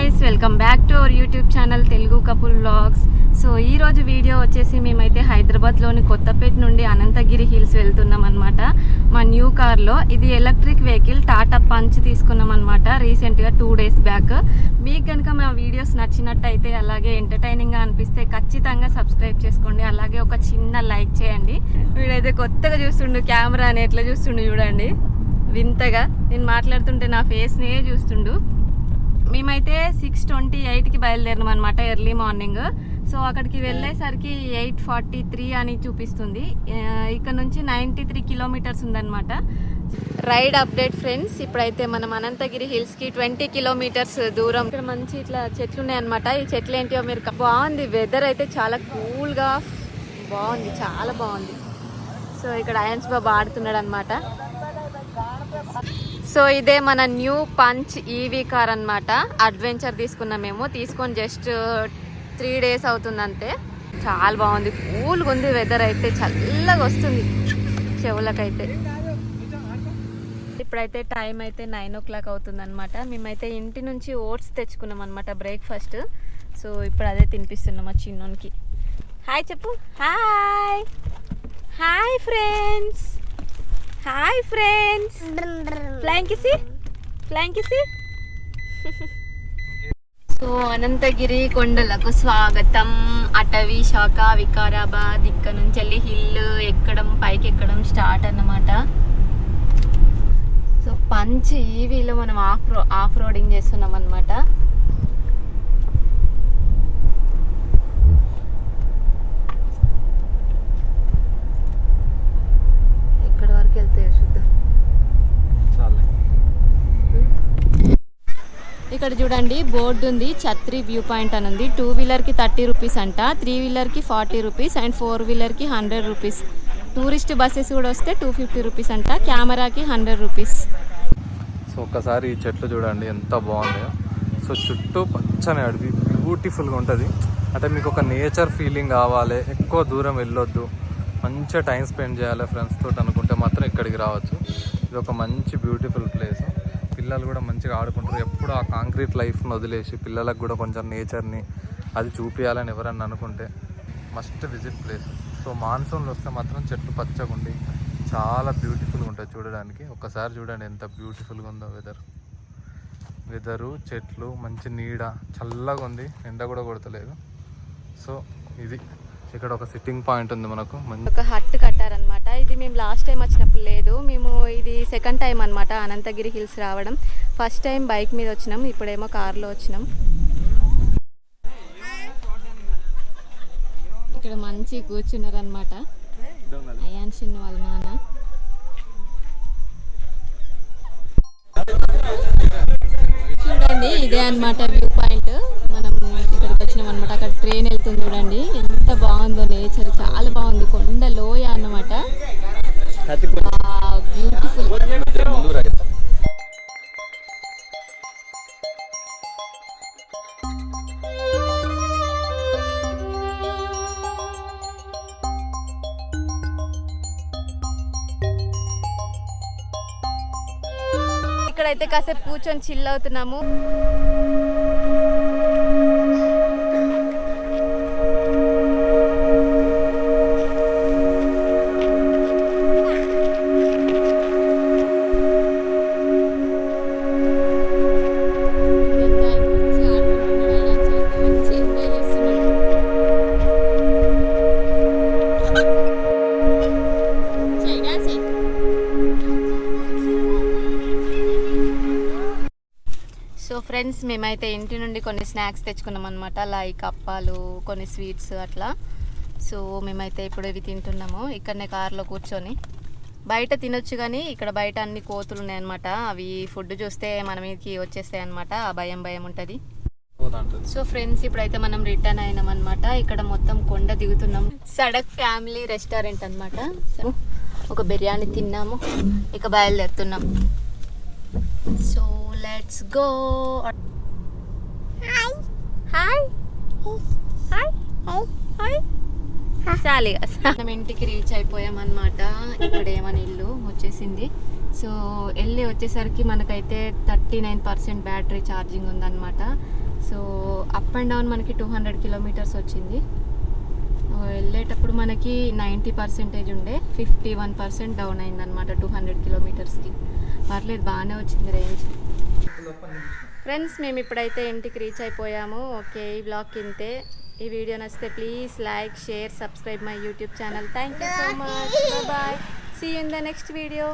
Guys welcome back to our YouTube channel Telugu couple vlogs. So ఈ రోజు video వచ్చేసి మేమైతే హైదరాబాద్లోని కొత్తపేట నుండి అనంతగిరి హిల్స్ వెళ్తున్నాం అన్నమాట మా న్యూ కార్లో। ఇది ఎలక్ట్రిక్ వెహికల్ టాటా పంచ్ తీసుకున్నాం అన్నమాట రీసెంట్గా 2 days బ్యాక్। మీకు కనుక మా వీడియోస్ నచ్చినట్టయితే అలాగే ఎంటర్టైనింగ్గా అనిపిస్తే ఖచ్చితంగా సబ్స్క్రైబ్ చేసుకోండి, అలాగే ఒక చిన్న లైక్ చేయండి। వీడైతే కొత్తగా చూస్తుండు కెమెరాని ఎట్లా చూస్తుండు చూడండి వింతగా, నేను మాట్లాడుతుంటే నా ఫేస్నే చూస్తుండు। మేమైతే 6:28కి బయలుదేరినాం అనమాట ఎర్లీ మార్నింగ్। సో అక్కడికి వెళ్ళేసరికి 8:43 అని చూపిస్తుంది। ఇక్కడ నుంచి 93 కిలోమీటర్స్ ఉందన్నమాట రైడ్ అప్డేట్ ఫ్రెండ్స్। ఇప్పుడైతే మనం అనంతగిరి హిల్స్కి 20 కిలోమీటర్స్ దూరం। ఇక్కడ మంచి ఇట్లా చెట్లు ఉన్నాయన్నమాట। ఈ చెట్లు ఏంటో మీరు బాగుంది, వెదర్ అయితే చాలా కూల్గా బాగుంది, చాలా బాగుంది। సో ఇక్కడ అయన్స్ బాబు ఆడుతున్నాడు అనమాట। సో ఇదే మన న్యూ పంచ్ ఈవీ కార్ అన్నమాట। అడ్వెంచర్ తీసుకున్నాం మేము, తీసుకొని జస్ట్ 3 days అవుతుంది అంతే। చాలా బాగుంది, కూల్గా ఉంది, వెదర్ అయితే చల్లగా వస్తుంది చెవులకైతే। ఇప్పుడైతే టైం అయితే 9 o'clock అవుతుంది అనమాట। మేమైతే ఇంటి నుంచి ఓట్స్ తెచ్చుకున్నాం అనమాట బ్రేక్ఫాస్ట్। సో ఇప్పుడు అదే తినిపిస్తున్నాం మా చిన్నోనికి। హాయ్ చెప్పు, hi hi friends, hi friends, flying kiss, flying kiss. So Ananthagiri కొండలకు స్వాగతం, అటవీ శాఖ వికారాబాద్। ఇక్కడ నుంచి వెళ్ళి హిల్ ఎక్కడం, పైకి ఎక్కడం స్టార్ట్ అన్నమాట। సో పంచ్ ఈవీలో మనం ఆఫ్ రోడింగ్ చేస్తున్నాం అన్నమాట। ఇక్కడ వరకు వెళ్తే చూద్దాం। ఇక్కడ చూడండి బోర్డు ఉంది, ఛత్రి వ్యూ పాయింట్ అని ఉంది। 2 వీలర్కి 30 రూపీస్ అంట, 3 వీలర్కి 40 rupees and 4 వీలర్కి 100 rupees. Tourist buses కూడా వస్తే 250 రూపీస్ అంట, కెమెరాకి 100 రూపీస్। సో ఒక్కసారి ఈ చెట్లు చూడండి ఎంత బాగున్నాయో। సో చుట్టూ పచ్చని అడవి, బ్యూటిఫుల్గా ఉంటుంది। అంటే మీకు ఒక నేచర్ ఫీలింగ్ కావాలి, ఎక్కువ దూరం వెళ్ళొద్దు, మంచిగా టైం స్పెండ్ చేయాలి ఫ్రెండ్స్ తోటి అనుకుంటే మాత్రం ఇక్కడికి రావచ్చు। ఇది ఒక మంచి బ్యూటిఫుల్ ప్లేస్, పిల్లలు కూడా మంచిగా ఆడుకుంటారు। ఎప్పుడు ఆ కాంక్రీట్ లైఫ్ని వదిలేసి పిల్లలకు కూడా కొంచెం నేచర్ని అది చూపించాలని ఎవరన్నా అనుకుంటే మస్ట్ విజిట్ ప్లేస్। సో మాన్సూన్లో వస్తే మాత్రం చెట్లు పచ్చగుండి చాలా బ్యూటిఫుల్గా ఉంటుంది చూడడానికి। ఒకసారి చూడండి ఎంత బ్యూటిఫుల్గా ఉందో వెదరు, చెట్లు, మంచి నీడ, చల్లగా ఉంది, ఎండ కూడా కొడతలేదు। సో ఇది ఇక్కడ ఒక సిట్టింగ్ పాయింట్ ఉంది మనకు, ఒక హట్ కట్టారనమాట। ఇది మేము లాస్ట్ టైం వచ్చినప్పుడు లేదు, మేము ఇది సెకండ్ టైం అనమాట అనంతగిరి హిల్స్ రావడం। ఫస్ట్ టైం బైక్ మీద వచ్చినాం, ఇప్పుడేమో కార్లో వచ్చినాం। ఇక్కడ మంచి కూర్చున్నారనమాట అయాన్షిన్ వాళ్ళ నాన్న। చూడండి ఇదే అనమాట వ్యూ పాయింట్, మనం ఇక్కడికి వచ్చినాం అనమాట। అక్కడ ట్రైన్ వెళ్తుంది చూడండి, ఎంత బాగుందో నేచర్, చాలా బాగుంది, కొండ లోయ అన్నమాట, బ్యూటిఫుల్। ఇక్కడైతే కాసేపు కూర్చొని చిల్ అవుతున్నాము। సో ఫ్రెండ్స్ మేమైతే ఇంటి నుండి కొన్ని స్నాక్స్ తెచ్చుకున్నాం అనమాట, లైక్ అప్పాలు, కొన్ని స్వీట్స్ అట్లా। సో మేమైతే ఇప్పుడు ఇవి తింటున్నాము ఇక్కడనే కార్లో కూర్చొని। బయట తినొచ్చు కానీ ఇక్కడ బయట అన్ని కోతులు ఉన్నాయన్నమాట, అవి ఫుడ్ చూస్తే మన మీదకి వచ్చేస్తాయి అనమాట, ఆ భయం ఉంటుంది। సో ఫ్రెండ్స్ ఇప్పుడైతే మనం రిటర్న్ అయినాం అనమాట। ఇక్కడ మొత్తం కొండ దిగుతున్నాం, సడక్ ఫ్యామిలీ రెస్టారెంట్ అనమాట। సో ఒక బిర్యానీ తిన్నాము, ఇక బయలుదేరుతున్నాం। So let's go. Hi hi hi hi చాలిగా మనం ఇంటికి రీచ్ అయిపోయాం అనమాట। ఇక్కడ ఏమని ఇల్లు వచ్చేసింది, సో వెళ్ళి వచ్చేసరికి మనకైతే 39% బ్యాటరీ ఛార్జింగ్ ఉందన్నమాట. సో అప్ అండ్ డౌన్ మనకి 200 కిలోమీటర్స్ వచ్చింది. వెళ్ళేటప్పుడు మనకి 90% ఉండే 51% డౌన్ అయిందనమాట 200 కిలోమీటర్స్కి. పర్లేదు, బాగానే వచ్చింది రేంజ్. ఫ్రెండ్స్, మేము ఇప్పుడైతే ఇంటికి రీచ్ అయిపోయాము. ఓకే, ఈ బ్లాగ్ ఇంతే. ఈ వీడియో నచ్చితే please like, share, subscribe my YouTube channel. Thank you so much. Bye. See you in the next video.